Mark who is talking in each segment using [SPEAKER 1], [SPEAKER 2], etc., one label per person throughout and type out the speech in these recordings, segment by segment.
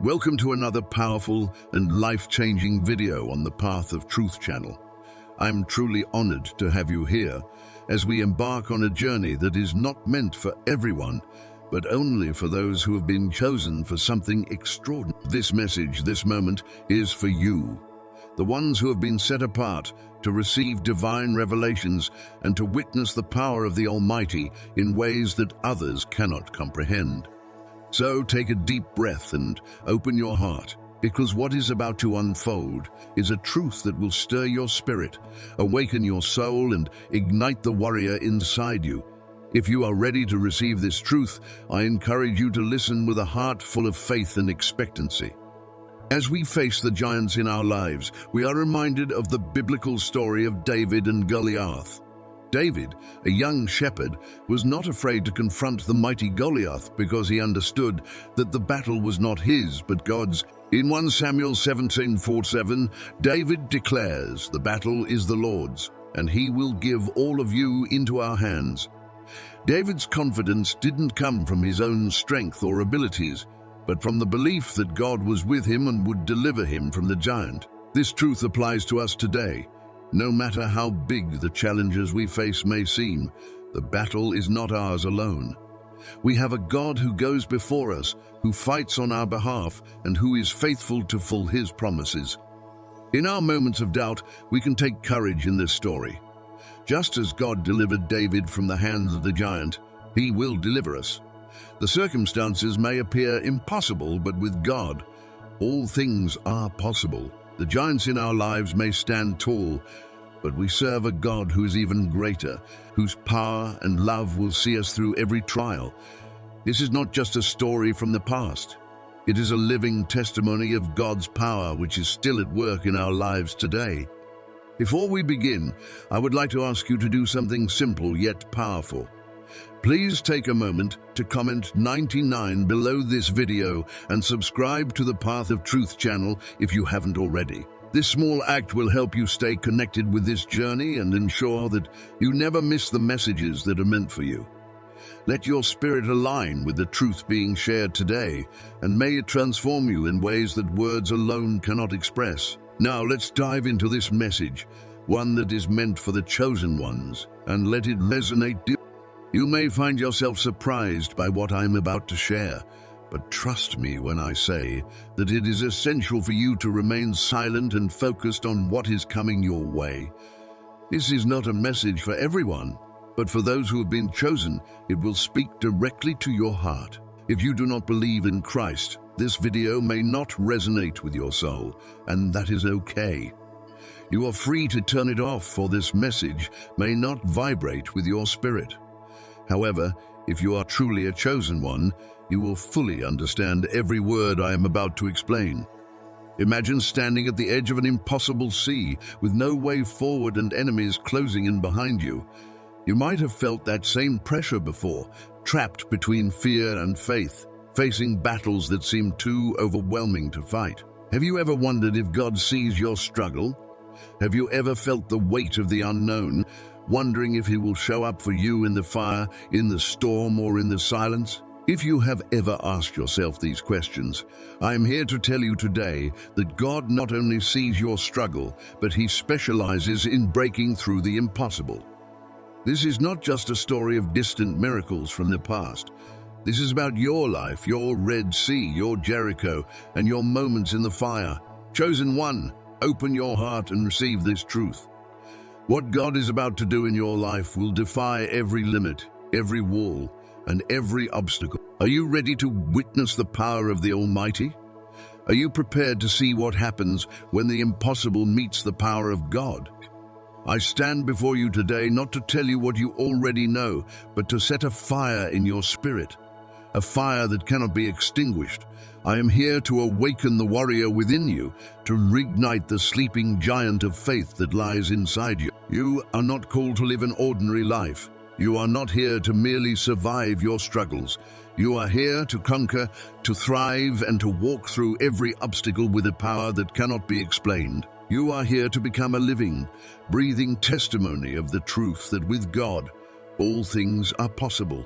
[SPEAKER 1] Welcome to another powerful and life-changing video on the Path of Truth channel. I'm truly honored to have you here as we embark on a journey that is not meant for everyone, but only for those who have been chosen for something extraordinary. This message, this moment, is for you, the ones who have been set apart to receive divine revelations and to witness the power of the Almighty in ways that others cannot comprehend. So take a deep breath and open your heart, because what is about to unfold is a truth that will stir your spirit, awaken your soul, and ignite the warrior inside you. If you are ready to receive this truth, I encourage you to listen with a heart full of faith and expectancy. As we face the giants in our lives, we are reminded of the biblical story of David and Goliath. David, a young shepherd, was not afraid to confront the mighty Goliath because he understood that the battle was not his but God's. In 1 Samuel 17:47, David declares, "The battle is the Lord's, and he will give all of you into our hands." David's confidence didn't come from his own strength or abilities, but from the belief that God was with him and would deliver him from the giant. This truth applies to us today. No matter how big the challenges we face may seem, the battle is not ours alone. We have a God who goes before us, who fights on our behalf, and who is faithful to fulfill his promises. In our moments of doubt, we can take courage in this story. Just as God delivered David from the hands of the giant, he will deliver us. The circumstances may appear impossible, but with God, all things are possible. The giants in our lives may stand tall, but we serve a God who is even greater, whose power and love will see us through every trial. This is not just a story from the past. It is a living testimony of God's power which is still at work in our lives today. Before we begin, I would like to ask you to do something simple yet powerful. Please take a moment to comment 99 below this video and subscribe to the Path of Truth channel if you haven't already. This small act will help you stay connected with this journey and ensure that you never miss the messages that are meant for you. Let your spirit align with the truth being shared today, and may it transform you in ways that words alone cannot express. Now let's dive into this message, one that is meant for the chosen ones, and let it resonate deeply. You may find yourself surprised by what I'm about to share, but trust me when I say that it is essential for you to remain silent and focused on what is coming your way. This is not a message for everyone, but for those who have been chosen, it will speak directly to your heart. If you do not believe in Christ, this video may not resonate with your soul, and that is okay. You are free to turn it off, for this message may not vibrate with your spirit. However, if you are truly a chosen one, you will fully understand every word I am about to explain. Imagine standing at the edge of an impossible sea with no way forward and enemies closing in behind you. You might have felt that same pressure before, trapped between fear and faith, facing battles that seem too overwhelming to fight. Have you ever wondered if God sees your struggle? Have you ever felt the weight of the unknown, wondering if he will show up for you in the fire, in the storm, or in the silence? If you have ever asked yourself these questions, I am here to tell you today that God not only sees your struggle, but he specializes in breaking through the impossible. This is not just a story of distant miracles from the past. This is about your life, your Red Sea, your Jericho, and your moments in the fire. Chosen one, open your heart and receive this truth. What God is about to do in your life will defy every limit, every wall, and every obstacle. Are you ready to witness the power of the Almighty? Are you prepared to see what happens when the impossible meets the power of God? I stand before you today not to tell you what you already know, but to set a fire in your spirit, a fire that cannot be extinguished. I am here to awaken the warrior within you, to reignite the sleeping giant of faith that lies inside you. You are not called to live an ordinary life. You are not here to merely survive your struggles. You are here to conquer, to thrive, and to walk through every obstacle with a power that cannot be explained. You are here to become a living, breathing testimony of the truth that with God, all things are possible.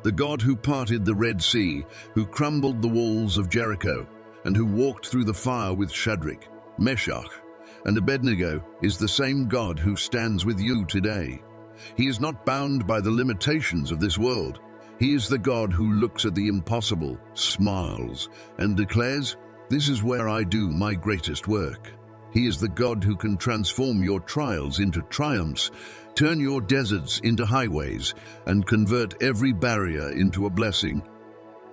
[SPEAKER 1] The God who parted the Red Sea, who crumbled the walls of Jericho, and who walked through the fire with Shadrach, Meshach, and Abednego is the same God who stands with you today. He is not bound by the limitations of this world. He is the God who looks at the impossible, smiles, and declares, "This is where I do my greatest work." He is the God who can transform your trials into triumphs, turn your deserts into highways, and convert every barrier into a blessing.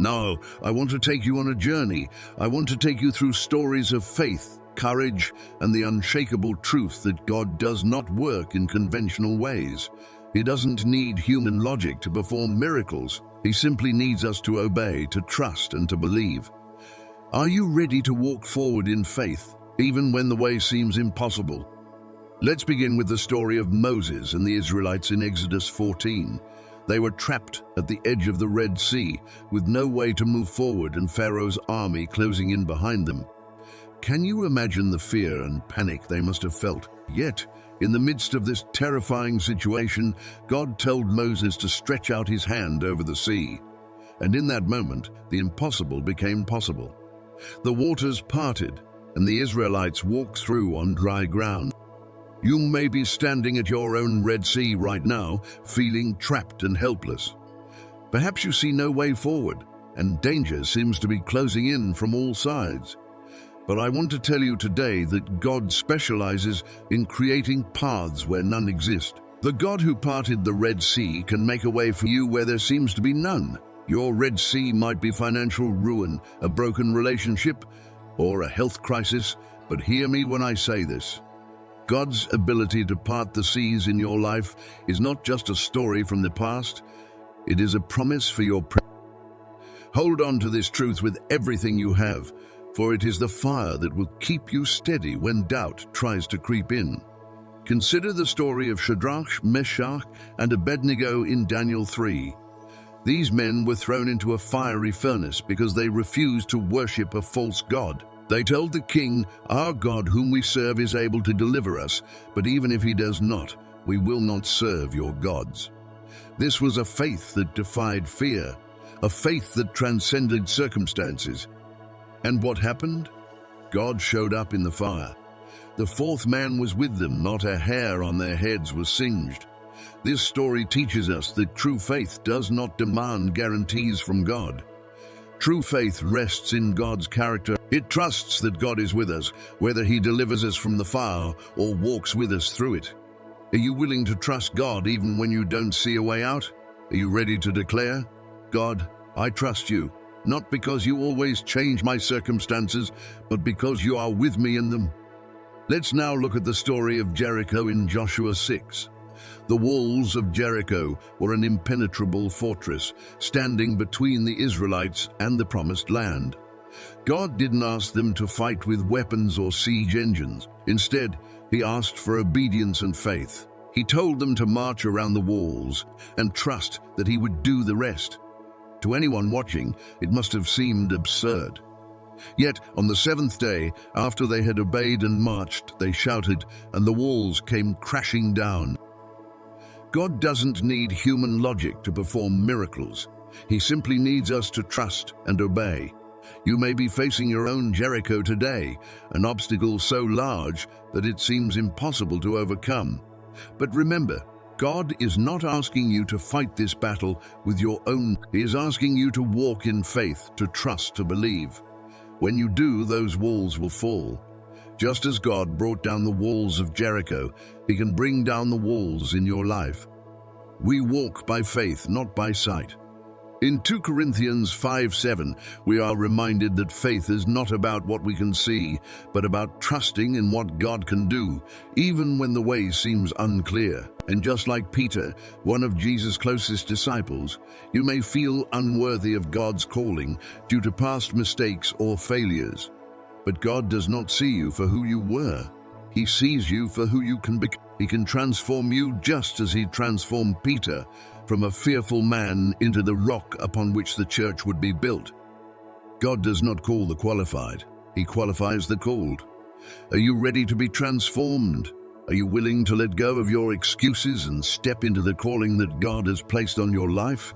[SPEAKER 1] Now, I want to take you on a journey. I want to take you through stories of faith, courage, and the unshakable truth that God does not work in conventional ways. He doesn't need human logic to perform miracles. He simply needs us to obey, to trust, and to believe. Are you ready to walk forward in faith, even when the way seems impossible? Let's begin with the story of Moses and the Israelites in Exodus 14. They were trapped at the edge of the Red Sea, with no way to move forward and Pharaoh's army closing in behind them. Can you imagine the fear and panic they must have felt? Yet, in the midst of this terrifying situation, God told Moses to stretch out his hand over the sea. And in that moment, the impossible became possible. The waters parted, and the Israelites walked through on dry ground. You may be standing at your own Red Sea right now, feeling trapped and helpless. Perhaps you see no way forward, and danger seems to be closing in from all sides. But I want to tell you today that God specializes in creating paths where none exist. The God who parted the Red Sea can make a way for you where there seems to be none. Your Red Sea might be financial ruin, a broken relationship, or a health crisis, but hear me when I say this. God's ability to part the seas in your life is not just a story from the past, it is a promise for your present. Hold on to this truth with everything you have, for it is the fire that will keep you steady when doubt tries to creep in. Consider the story of Shadrach, Meshach, and Abednego in Daniel 3. These men were thrown into a fiery furnace because they refused to worship a false god. They told the king, "Our God whom we serve is able to deliver us, but even if he does not, we will not serve your gods." This was a faith that defied fear, a faith that transcended circumstances. And what happened? God showed up in the fire. The fourth man was with them, not a hair on their heads was singed. This story teaches us that true faith does not demand guarantees from God. True faith rests in God's character. It trusts that God is with us, whether he delivers us from the fire or walks with us through it. Are you willing to trust God even when you don't see a way out? Are you ready to declare, "God, I trust you, not because you always change my circumstances, but because you are with me in them"? Let's now look at the story of Jericho in Joshua 6. The walls of Jericho were an impenetrable fortress, standing between the Israelites and the Promised Land. God didn't ask them to fight with weapons or siege engines. Instead, he asked for obedience and faith. He told them to march around the walls and trust that he would do the rest. To anyone watching, it must have seemed absurd. Yet, on the seventh day, after they had obeyed and marched, they shouted, and the walls came crashing down. God doesn't need human logic to perform miracles. He simply needs us to trust and obey. You may be facing your own Jericho today, an obstacle so large that it seems impossible to overcome. But remember, God is not asking you to fight this battle with your own. He is asking you to walk in faith, to trust, to believe. When you do, those walls will fall. Just as God brought down the walls of Jericho, he can bring down the walls in your life. We walk by faith, not by sight. In 2 Corinthians 5:7, we are reminded that faith is not about what we can see, but about trusting in what God can do, even when the way seems unclear. And just like Peter, one of Jesus' closest disciples, you may feel unworthy of God's calling due to past mistakes or failures. But God does not see you for who you were. He sees you for who you can become. He can transform you just as he transformed Peter from a fearful man into the rock upon which the church would be built. God does not call the qualified. He qualifies the called. Are you ready to be transformed? Are you willing to let go of your excuses and step into the calling that God has placed on your life?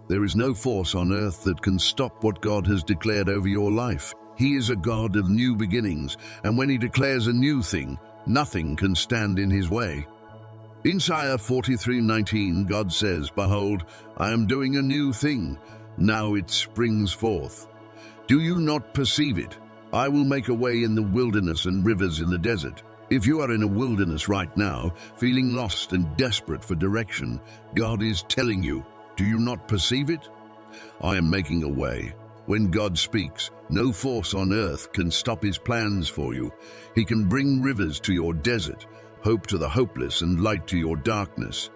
[SPEAKER 1] There is no force on earth that can stop what God has declared over your life. He is a God of new beginnings, and when he declares a new thing, nothing can stand in his way. In Isaiah 43:19, God says, "Behold, I am doing a new thing. Now it springs forth. Do you not perceive it? I will make a way in the wilderness and rivers in the desert." If you are in a wilderness right now, feeling lost and desperate for direction, God is telling you, do you not perceive it? I am making a way. When God speaks, no force on earth can stop his plans for you. He can bring rivers to your desert, hope to the hopeless, and light to your darkness.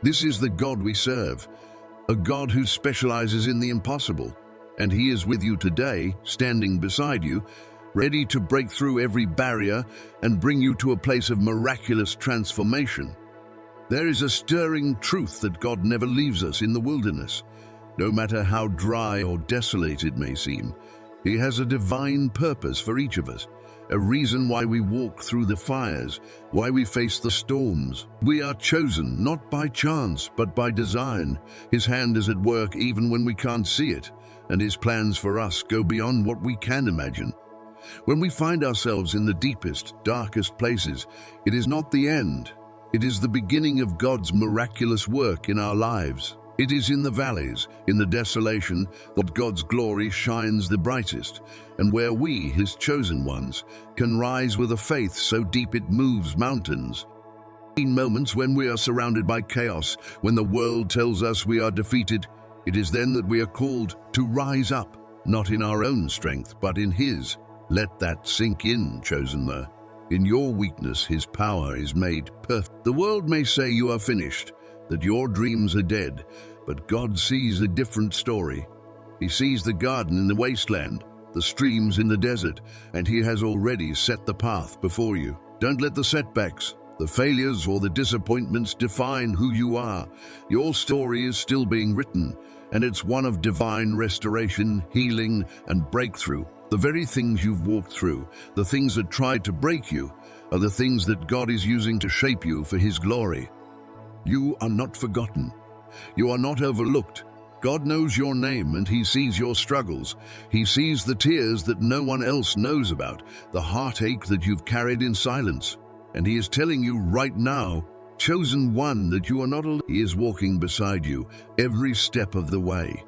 [SPEAKER 1] This is the God we serve, a God who specializes in the impossible. And he is with you today, standing beside you, ready to break through every barrier and bring you to a place of miraculous transformation. There is a stirring truth that God never leaves us in the wilderness. No matter how dry or desolate it may seem, he has a divine purpose for each of us, a reason why we walk through the fires, why we face the storms. We are chosen not by chance, but by design. His hand is at work even when we can't see it, and his plans for us go beyond what we can imagine. When we find ourselves in the deepest, darkest places, it is not the end. It is the beginning of God's miraculous work in our lives. It is in the valleys, in the desolation, that God's glory shines the brightest, and where we, his chosen ones, can rise with a faith so deep it moves mountains. In moments when we are surrounded by chaos, when the world tells us we are defeated, it is then that we are called to rise up, not in our own strength, but in his. Let that sink in, chosen one. In your weakness, his power is made perfect. The world may say you are finished, that your dreams are dead, but God sees a different story. He sees the garden in the wasteland, the streams in the desert, and he has already set the path before you. Don't let the setbacks, the failures, or the disappointments define who you are. Your story is still being written, and it's one of divine restoration, healing, and breakthrough. The very things you've walked through, the things that tried to break you, are the things that God is using to shape you for his glory. You are not forgotten. You are not overlooked. God knows your name and he sees your struggles. He sees the tears that no one else knows about, the heartache that you've carried in silence. And he is telling you right now, chosen one, that you are not alone. He is walking beside you every step of the way.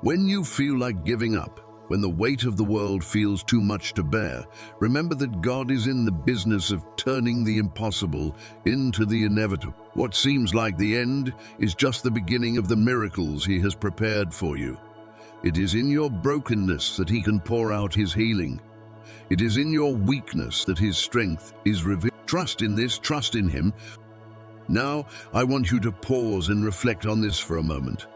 [SPEAKER 1] When you feel like giving up, when the weight of the world feels too much to bear, remember that God is in the business of turning the impossible into the inevitable. What seems like the end is just the beginning of the miracles he has prepared for you. It is in your brokenness that he can pour out his healing. It is in your weakness that his strength is revealed. Trust in this, trust in him. Now, I want you to pause and reflect on this for a moment.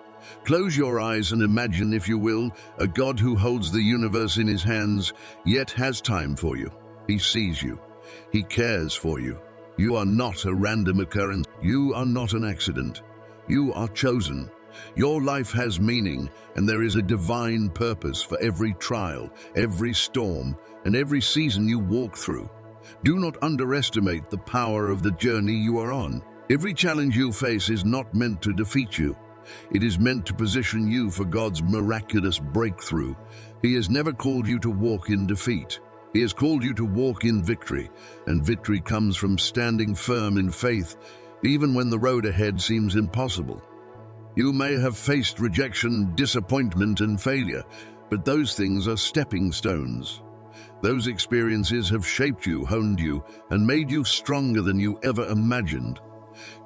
[SPEAKER 1] Close your eyes and imagine, if you will, a God who holds the universe in his hands, yet has time for you. He sees you. He cares for you. You are not a random occurrence. You are not an accident. You are chosen. Your life has meaning, and there is a divine purpose for every trial, every storm, and every season you walk through. Do not underestimate the power of the journey you are on. Every challenge you face is not meant to defeat you. It is meant to position you for God's miraculous breakthrough. He has never called you to walk in defeat. He has called you to walk in victory, and victory comes from standing firm in faith, even when the road ahead seems impossible. You may have faced rejection, disappointment, and failure, but those things are stepping stones. Those experiences have shaped you, honed you, and made you stronger than you ever imagined.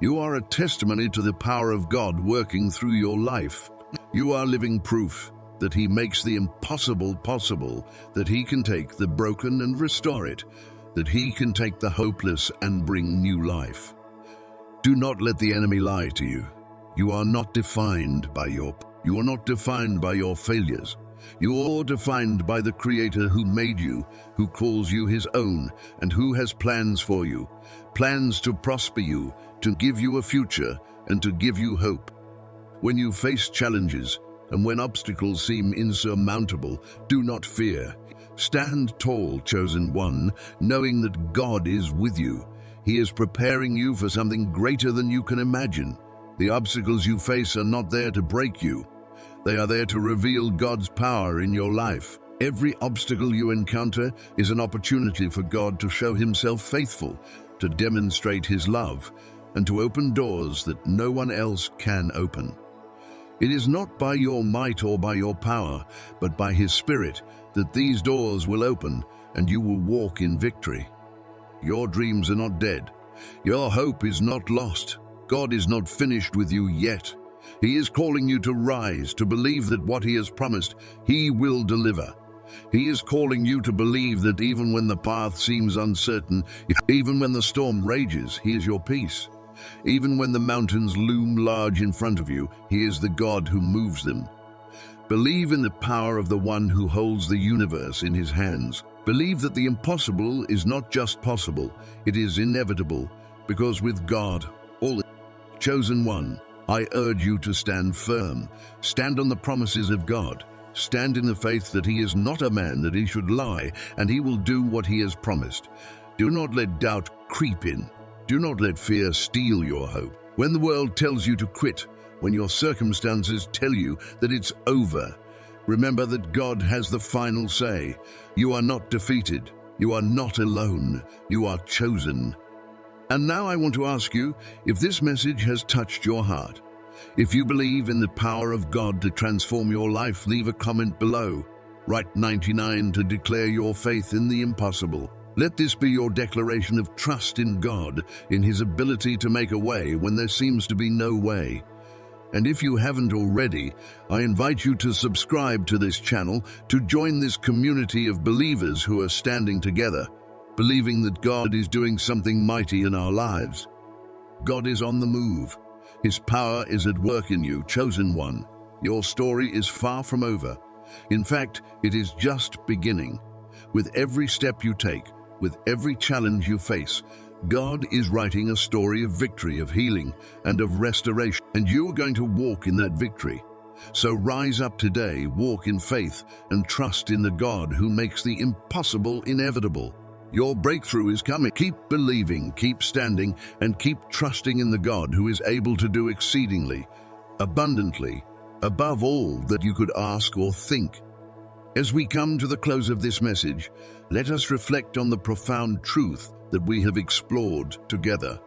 [SPEAKER 1] You are a testimony to the power of God working through your life. You are living proof that he makes the impossible possible, that he can take the broken and restore it, that he can take the hopeless and bring new life. Do not let the enemy lie to you. You are not defined by your failures. You are defined by the Creator who made you, who calls you his own, and who has plans for you, plans to prosper you, to give you a future, and to give you hope. When you face challenges, and when obstacles seem insurmountable, do not fear. Stand tall, chosen one, knowing that God is with you. He is preparing you for something greater than you can imagine. The obstacles you face are not there to break you. They are there to reveal God's power in your life. Every obstacle you encounter is an opportunity for God to show himself faithful, to demonstrate his love, and to open doors that no one else can open. It is not by your might or by your power, but by his Spirit that these doors will open and you will walk in victory. Your dreams are not dead. Your hope is not lost. God is not finished with you yet. He is calling you to rise, to believe that what he has promised, he will deliver. He is calling you to believe that even when the path seems uncertain, even when the storm rages, he is your peace. Even when the mountains loom large in front of you, he is the God who moves them. Believe in the power of the one who holds the universe in his hands. Believe that the impossible is not just possible, it is inevitable, because with God, all is chosen one. I urge you to stand firm. Stand on the promises of God. Stand in the faith that he is not a man that he should lie, and he will do what he has promised. Do not let doubt creep in. Do not let fear steal your hope. When the world tells you to quit, when your circumstances tell you that it's over, remember that God has the final say. You are not defeated. You are not alone. You are chosen. And now I want to ask you if this message has touched your heart. If you believe in the power of God to transform your life, leave a comment below. Write 99 to declare your faith in the impossible. Let this be your declaration of trust in God, in his ability to make a way when there seems to be no way. And if you haven't already, I invite you to subscribe to this channel to join this community of believers who are standing together, believing that God is doing something mighty in our lives. God is on the move. His power is at work in you, chosen one. Your story is far from over. In fact, it is just beginning. With every step you take, with every challenge you face, God is writing a story of victory, of healing, and of restoration, and you are going to walk in that victory. So rise up today, walk in faith, and trust in the God who makes the impossible inevitable. Your breakthrough is coming. Keep believing, keep standing, and keep trusting in the God who is able to do exceedingly, abundantly, above all that you could ask or think. As we come to the close of this message, let us reflect on the profound truth that we have explored together.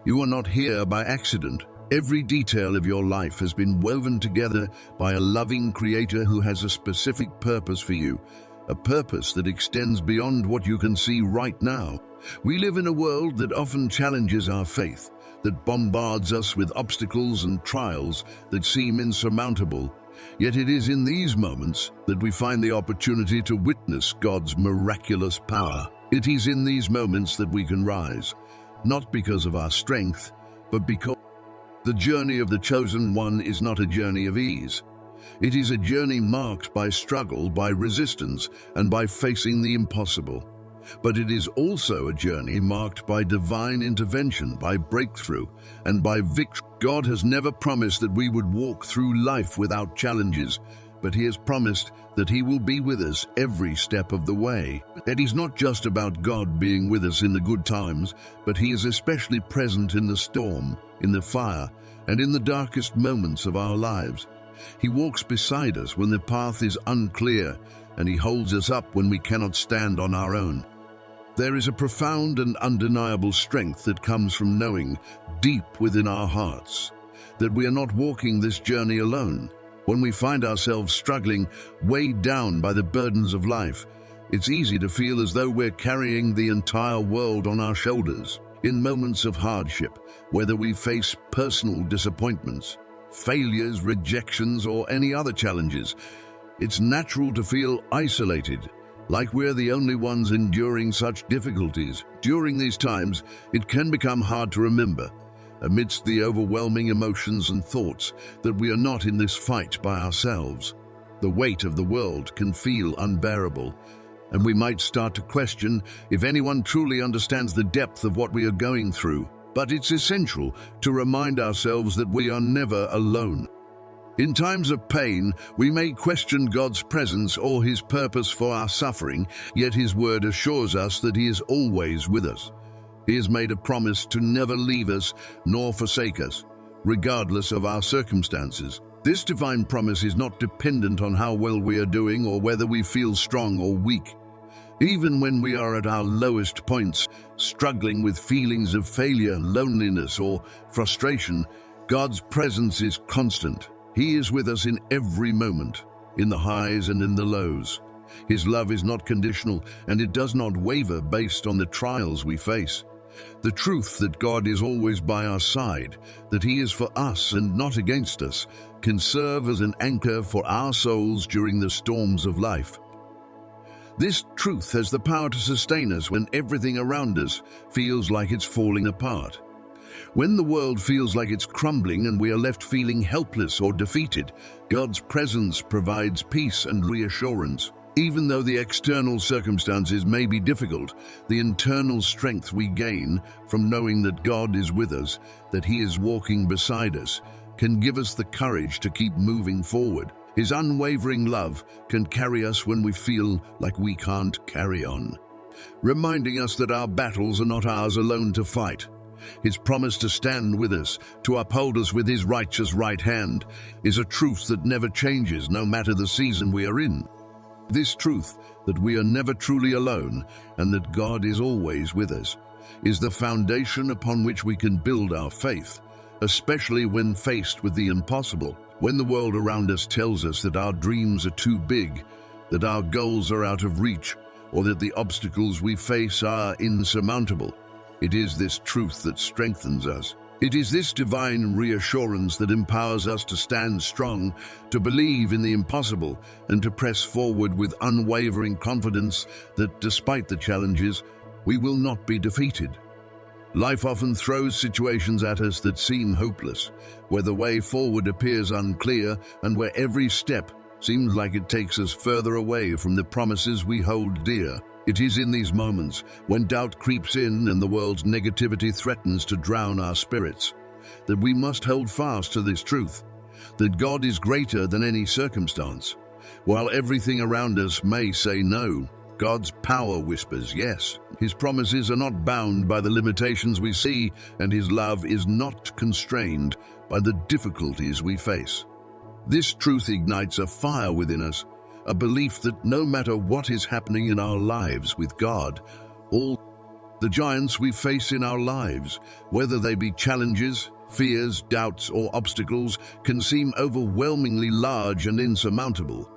[SPEAKER 1] You are not here by accident. Every detail of your life has been woven together by a loving Creator who has a specific purpose for you, a purpose that extends beyond what you can see right now. We live in a world that often challenges our faith, that bombards us with obstacles and trials that seem insurmountable. Yet it is in these moments that we find the opportunity to witness God's miraculous power. It is in these moments that we can rise, not because of our strength, but because the journey of the chosen one is not a journey of ease. It is a journey marked by struggle, by resistance, and by facing the impossible. But it is also a journey marked by divine intervention, by breakthrough, and by victory. God has never promised that we would walk through life without challenges, but he has promised that he will be with us every step of the way. It is not just about God being with us in the good times, but he is especially present in the storm, in the fire, and in the darkest moments of our lives. He walks beside us when the path is unclear, and he holds us up when we cannot stand on our own. There is a profound and undeniable strength that comes from knowing, deep within our hearts, that we are not walking this journey alone. When we find ourselves struggling, weighed down by the burdens of life, it's easy to feel as though we're carrying the entire world on our shoulders. In moments of hardship, whether we face personal disappointments, failures, rejections, or any other challenges, it's natural to feel isolated, like we're the only ones enduring such difficulties. During these times, it can become hard to remember, amidst the overwhelming emotions and thoughts, that we are not in this fight by ourselves. The weight of the world can feel unbearable, and we might start to question if anyone truly understands the depth of what we are going through. But it's essential to remind ourselves that we are never alone. In times of pain, we may question God's presence or his purpose for our suffering, yet his word assures us that he is always with us. He has made a promise to never leave us nor forsake us, regardless of our circumstances. This divine promise is not dependent on how well we are doing or whether we feel strong or weak. Even when we are at our lowest points, struggling with feelings of failure, loneliness, or frustration, God's presence is constant. He is with us in every moment, in the highs and in the lows. His love is not conditional, and it does not waver based on the trials we face. The truth that God is always by our side, that He is for us and not against us, can serve as an anchor for our souls during the storms of life. This truth has the power to sustain us when everything around us feels like it's falling apart. When the world feels like it's crumbling and we are left feeling helpless or defeated, God's presence provides peace and reassurance. Even though the external circumstances may be difficult, the internal strength we gain from knowing that God is with us, that He is walking beside us, can give us the courage to keep moving forward. His unwavering love can carry us when we feel like we can't carry on, reminding us that our battles are not ours alone to fight. His promise to stand with us, to uphold us with His righteous right hand, is a truth that never changes no matter the season we are in. This truth, that we are never truly alone and that God is always with us, is the foundation upon which we can build our faith, especially when faced with the impossible. When the world around us tells us that our dreams are too big, that our goals are out of reach, or that the obstacles we face are insurmountable, it is this truth that strengthens us. It is this divine reassurance that empowers us to stand strong, to believe in the impossible, and to press forward with unwavering confidence that despite the challenges, we will not be defeated. Life often throws situations at us that seem hopeless, where the way forward appears unclear and where every step seems like it takes us further away from the promises we hold dear. It is in these moments, when doubt creeps in and the world's negativity threatens to drown our spirits, that we must hold fast to this truth, that God is greater than any circumstance. While everything around us may say no, God's power whispers yes. His promises are not bound by the limitations we see, and His love is not constrained by the difficulties we face. This truth ignites a fire within us, a belief that no matter what is happening in our lives with God, all the giants we face in our lives, whether they be challenges, fears, doubts, or obstacles, can seem overwhelmingly large and insurmountable.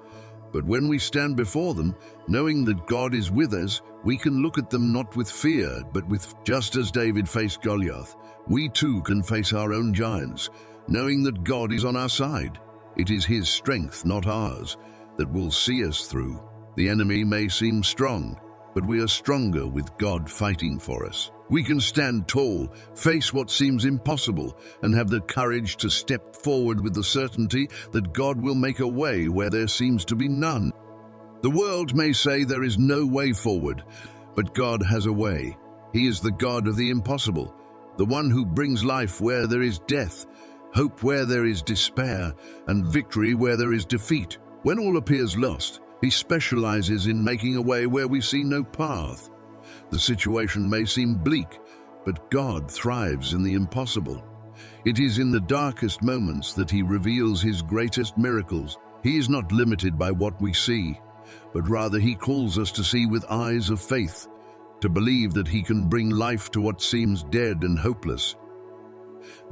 [SPEAKER 1] But when we stand before them, knowing that God is with us, we can look at them not with fear, but with, just as David faced Goliath, we too can face our own giants, knowing that God is on our side. It is His strength, not ours, that will see us through. The enemy may seem strong, but we are stronger with God fighting for us. We can stand tall, face what seems impossible, and have the courage to step forward with the certainty that God will make a way where there seems to be none. The world may say there is no way forward, but God has a way. He is the God of the impossible, the one who brings life where there is death, hope where there is despair, and victory where there is defeat. When all appears lost, He specializes in making a way where we see no path. The situation may seem bleak, but God thrives in the impossible. It is in the darkest moments that He reveals His greatest miracles. He is not limited by what we see, but rather He calls us to see with eyes of faith, to believe that He can bring life to what seems dead and hopeless.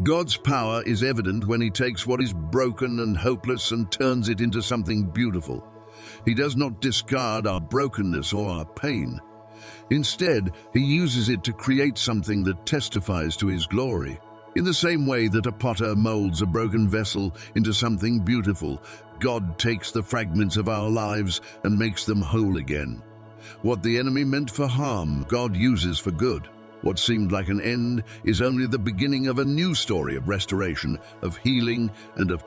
[SPEAKER 1] God's power is evident when He takes what is broken and hopeless and turns it into something beautiful. He does not discard our brokenness or our pain. Instead, He uses it to create something that testifies to His glory. In the same way that a potter molds a broken vessel into something beautiful, God takes the fragments of our lives and makes them whole again. What the enemy meant for harm, God uses for good. What seemed like an end is only the beginning of a new story of restoration, of healing, and of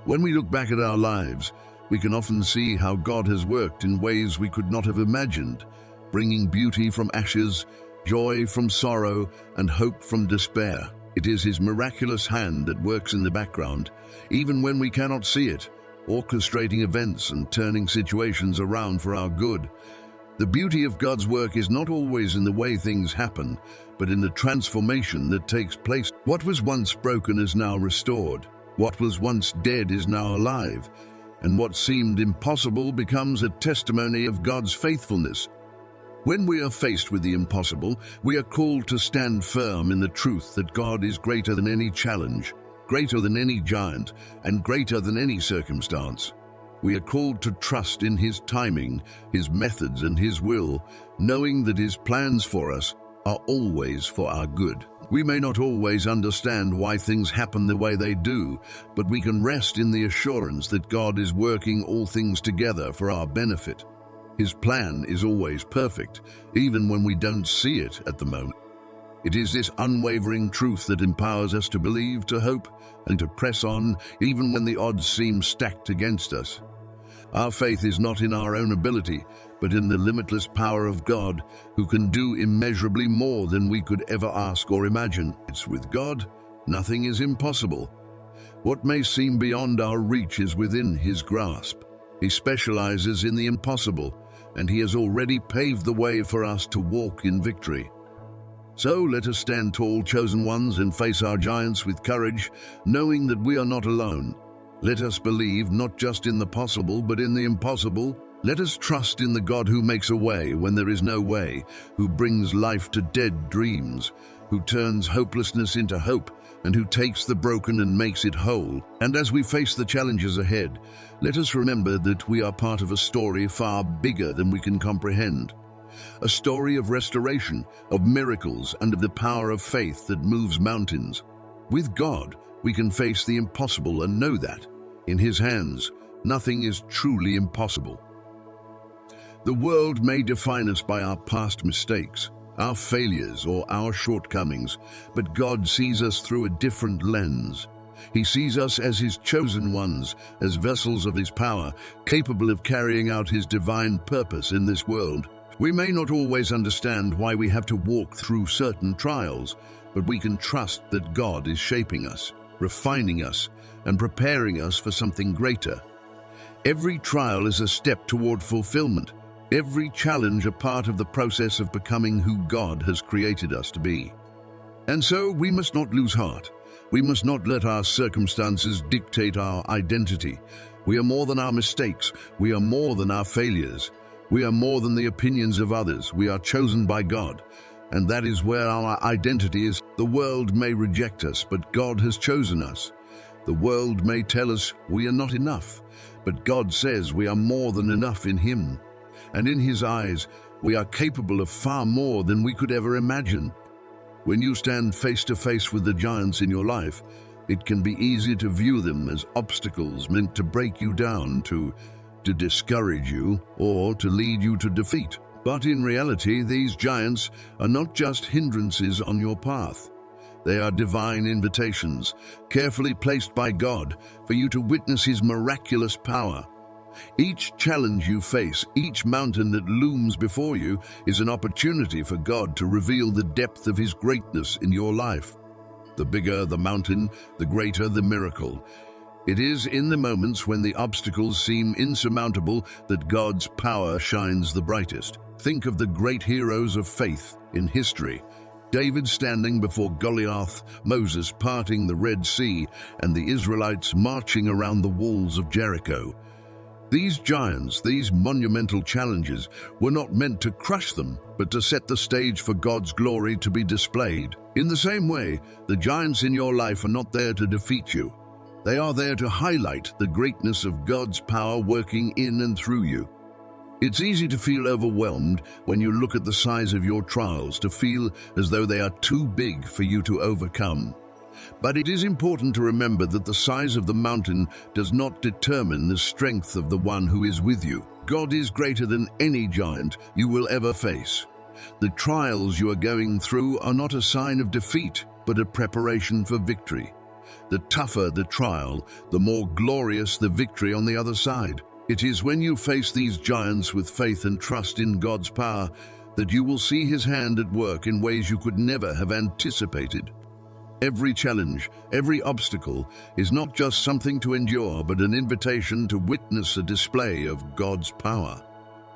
[SPEAKER 1] When we look back at our lives, we can often see how God has worked in ways we could not have imagined, bringing beauty from ashes, joy from sorrow, and hope from despair. It is His miraculous hand that works in the background, even when we cannot see it, orchestrating events and turning situations around for our good. The beauty of God's work is not always in the way things happen, but in the transformation that takes place. What was once broken is now restored. What was once dead is now alive, and what seemed impossible becomes a testimony of God's faithfulness. When we are faced with the impossible, we are called to stand firm in the truth that God is greater than any challenge, greater than any giant, and greater than any circumstance. We are called to trust in His timing, His methods, and His will, knowing that His plans for us are always for our good. We may not always understand why things happen the way they do, but we can rest in the assurance that God is working all things together for our benefit. His plan is always perfect, even when we don't see it at the moment. It is this unwavering truth that empowers us to believe, to hope, and to press on, even when the odds seem stacked against us. Our faith is not in our own ability, but in the limitless power of God, who can do immeasurably more than we could ever ask or imagine. It's with God, nothing is impossible. What may seem beyond our reach is within His grasp. He specializes in the impossible, and He has already paved the way for us to walk in victory. So let us stand tall, chosen ones, and face our giants with courage, knowing that we are not alone. Let us believe not just in the possible, but in the impossible. Let us trust in the God who makes a way when there is no way, who brings life to dead dreams, who turns hopelessness into hope, and who takes the broken and makes it whole. And as we face the challenges ahead, let us remember that we are part of a story far bigger than we can comprehend. A story of restoration, of miracles, and of the power of faith that moves mountains. With God, we can face the impossible and know that, in His hands, nothing is truly impossible. The world may define us by our past mistakes, our failures, or our shortcomings, but God sees us through a different lens. He sees us as His chosen ones, as vessels of His power, capable of carrying out His divine purpose in this world. We may not always understand why we have to walk through certain trials, but we can trust that God is shaping us, refining us, and preparing us for something greater. Every trial is a step toward fulfillment. Every challenge a part of the process of becoming who God has created us to be. And so we must not lose heart. We must not let our circumstances dictate our identity. We are more than our mistakes. We are more than our failures. We are more than the opinions of others. We are chosen by God. And that is where our identity is. The world may reject us, but God has chosen us. The world may tell us we are not enough, but God says we are more than enough in Him. And in His eyes, we are capable of far more than we could ever imagine. When you stand face to face with the giants in your life, it can be easy to view them as obstacles meant to break you down, to discourage you, or to lead you to defeat. But in reality, these giants are not just hindrances on your path. They are divine invitations, carefully placed by God for you to witness His miraculous power. Each challenge you face, each mountain that looms before you, is an opportunity for God to reveal the depth of His greatness in your life. The bigger the mountain, the greater the miracle. It is in the moments when the obstacles seem insurmountable that God's power shines the brightest. Think of the great heroes of faith in history. David standing before Goliath, Moses parting the Red Sea, and the Israelites marching around the walls of Jericho. These giants, these monumental challenges, were not meant to crush them, but to set the stage for God's glory to be displayed. In the same way, the giants in your life are not there to defeat you. They are there to highlight the greatness of God's power working in and through you. It's easy to feel overwhelmed when you look at the size of your trials, to feel as though they are too big for you to overcome. But it is important to remember that the size of the mountain does not determine the strength of the one who is with you. God is greater than any giant you will ever face. The trials you are going through are not a sign of defeat, but a preparation for victory. The tougher the trial, the more glorious the victory on the other side. It is when you face these giants with faith and trust in God's power that you will see His hand at work in ways you could never have anticipated. Every challenge, every obstacle is not just something to endure, but an invitation to witness a display of God's power.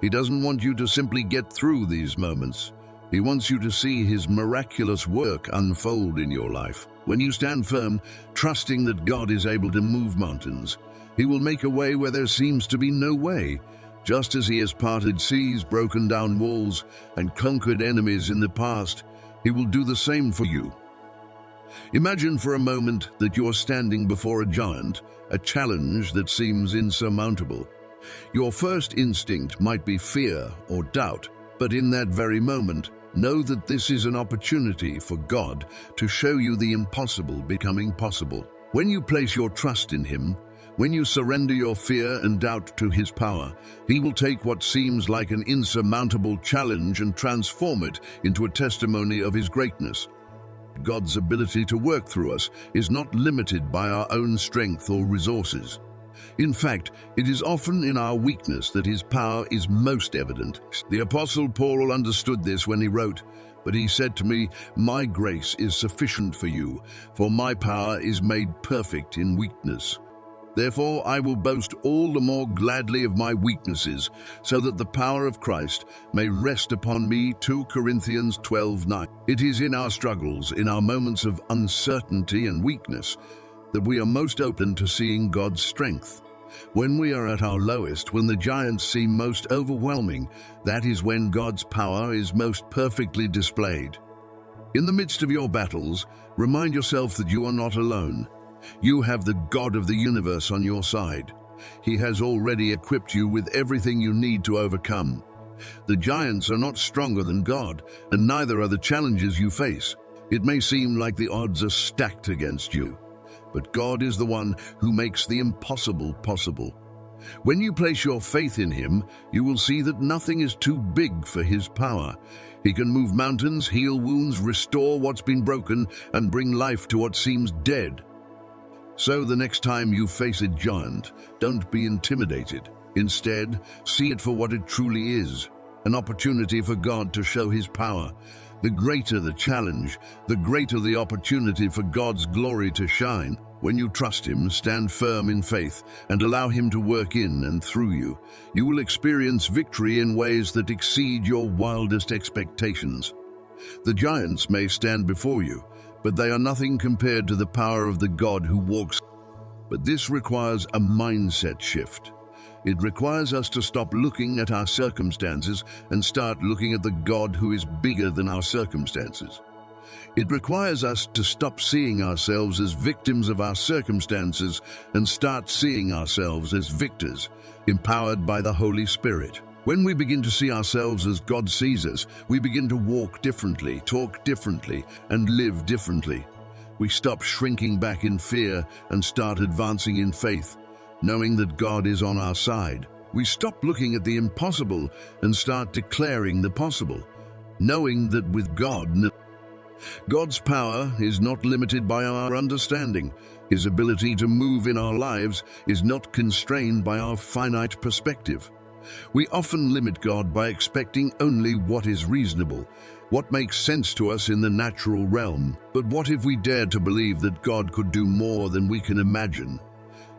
[SPEAKER 1] He doesn't want you to simply get through these moments. He wants you to see his miraculous work unfold in your life. When you stand firm, trusting that God is able to move mountains, he will make a way where there seems to be no way. Just as he has parted seas, broken down walls, and conquered enemies in the past, he will do the same for you. Imagine for a moment that you are standing before a giant, a challenge that seems insurmountable. Your first instinct might be fear or doubt, but in that very moment, know that this is an opportunity for God to show you the impossible becoming possible. When you place your trust in him, when you surrender your fear and doubt to his power, he will take what seems like an insurmountable challenge and transform it into a testimony of his greatness. God's ability to work through us is not limited by our own strength or resources. In fact, it is often in our weakness that his power is most evident. The Apostle Paul understood this when he wrote, "But he said to me, 'My grace is sufficient for you, for my power is made perfect in weakness.' Therefore I will boast all the more gladly of my weaknesses, so that the power of Christ may rest upon me." 2 Corinthians 12:9. It is in our struggles, in our moments of uncertainty and weakness, that we are most open to seeing God's strength. When we are at our lowest, when the giants seem most overwhelming, that is when God's power is most perfectly displayed. In the midst of your battles, remind yourself that you are not alone. You have the God of the universe on your side. He has already equipped you with everything you need to overcome. The giants are not stronger than God, and neither are the challenges you face. It may seem like the odds are stacked against you, but God is the one who makes the impossible possible. When you place your faith in him, you will see that nothing is too big for his power. He can move mountains, heal wounds, restore what's been broken, and bring life to what seems dead. So the next time you face a giant, don't be intimidated. Instead, see it for what it truly is, an opportunity for God to show his power. The greater the challenge, the greater the opportunity for God's glory to shine. When you trust him, stand firm in faith, and allow him to work in and through you, you will experience victory in ways that exceed your wildest expectations. The giants may stand before you, but they are nothing compared to the power of the God who walks. But this requires a mindset shift. It requires us to stop looking at our circumstances and start looking at the God who is bigger than our circumstances. It requires us to stop seeing ourselves as victims of our circumstances and start seeing ourselves as victors, empowered by the Holy Spirit. When we begin to see ourselves as God sees us, we begin to walk differently, talk differently, and live differently. We stop shrinking back in fear and start advancing in faith, knowing that God is on our side. We stop looking at the impossible and start declaring the possible, knowing that with God, God's power is not limited by our understanding. His ability to move in our lives is not constrained by our finite perspective. We often limit God by expecting only what is reasonable, what makes sense to us in the natural realm. But what if we dared to believe that God could do more than we can imagine?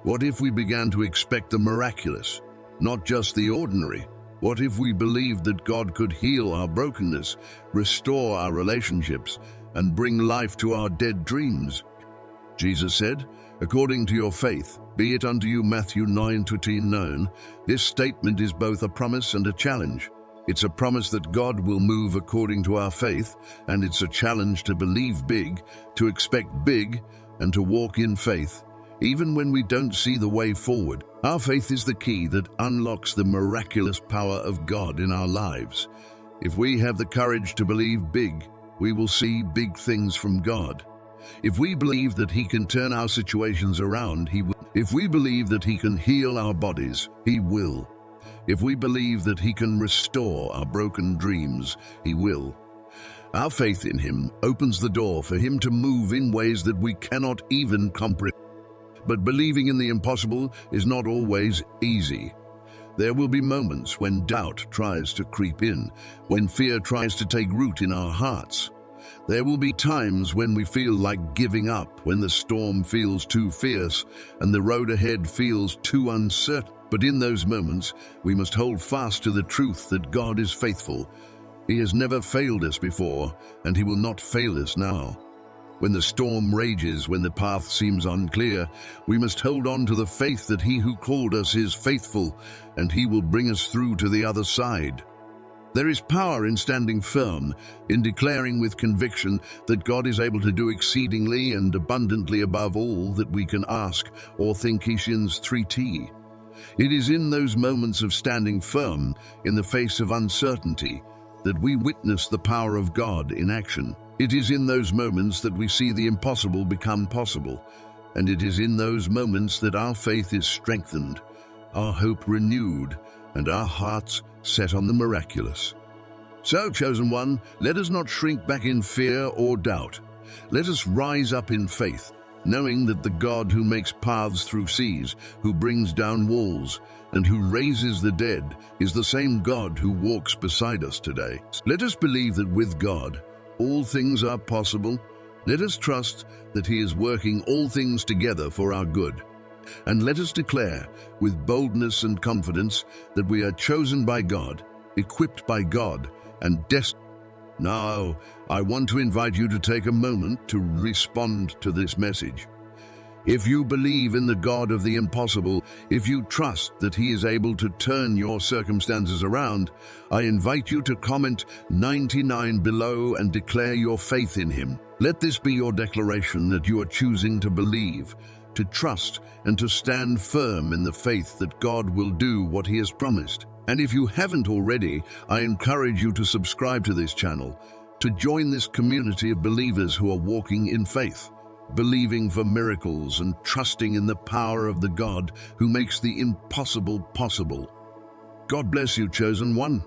[SPEAKER 1] What if we began to expect the miraculous, not just the ordinary? What if we believed that God could heal our brokenness, restore our relationships, and bring life to our dead dreams? Jesus said, "According to your faith, be it unto you." Matthew 9:29. This statement is both a promise and a challenge. It's a promise that God will move according to our faith, and it's a challenge to believe big, to expect big, and to walk in faith, even when we don't see the way forward. Our faith is the key that unlocks the miraculous power of God in our lives. If we have the courage to believe big, we will see big things from God. If we believe that he can turn our situations around, he will. If we believe that he can heal our bodies, he will. If we believe that he can restore our broken dreams, he will. Our faith in him opens the door for him to move in ways that we cannot even comprehend. But believing in the impossible is not always easy. There will be moments when doubt tries to creep in, when fear tries to take root in our hearts. There will be times when we feel like giving up, when the storm feels too fierce and the road ahead feels too uncertain. But in those moments, we must hold fast to the truth that God is faithful. He has never failed us before, and he will not fail us now. When the storm rages, when the path seems unclear, we must hold on to the faith that he who called us is faithful, and he will bring us through to the other side. There is power in standing firm, in declaring with conviction that God is able to do exceedingly and abundantly above all that we can ask or think. Ephesians 3:10. It is in those moments of standing firm in the face of uncertainty that we witness the power of God in action. It is in those moments that we see the impossible become possible, and it is in those moments that our faith is strengthened, our hope renewed, and our hearts set on the miraculous. So, chosen one, let us not shrink back in fear or doubt. Let us rise up in faith, knowing that the God who makes paths through seas, who brings down walls, and who raises the dead is the same God who walks beside us today. Let us believe that with God, all things are possible. Let us trust that he is working all things together for our good. And let us declare with boldness and confidence that we are chosen by God, equipped by God, and destined. Now, I want to invite you to take a moment to respond to this message. If you believe in the God of the impossible, if you trust that he is able to turn your circumstances around, I invite you to comment 99 below and declare your faith in him. Let this be your declaration that you are choosing to believe, to trust, and to stand firm in the faith that God will do what he has promised. And if you haven't already, I encourage you to subscribe to this channel, to join this community of believers who are walking in faith, believing for miracles and trusting in the power of the God who makes the impossible possible. God bless you, chosen one.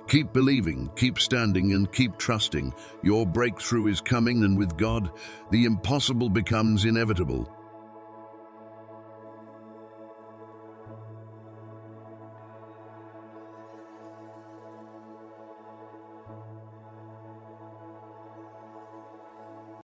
[SPEAKER 1] Keep believing, keep standing, and keep trusting. Your breakthrough is coming, and with God, the impossible becomes inevitable.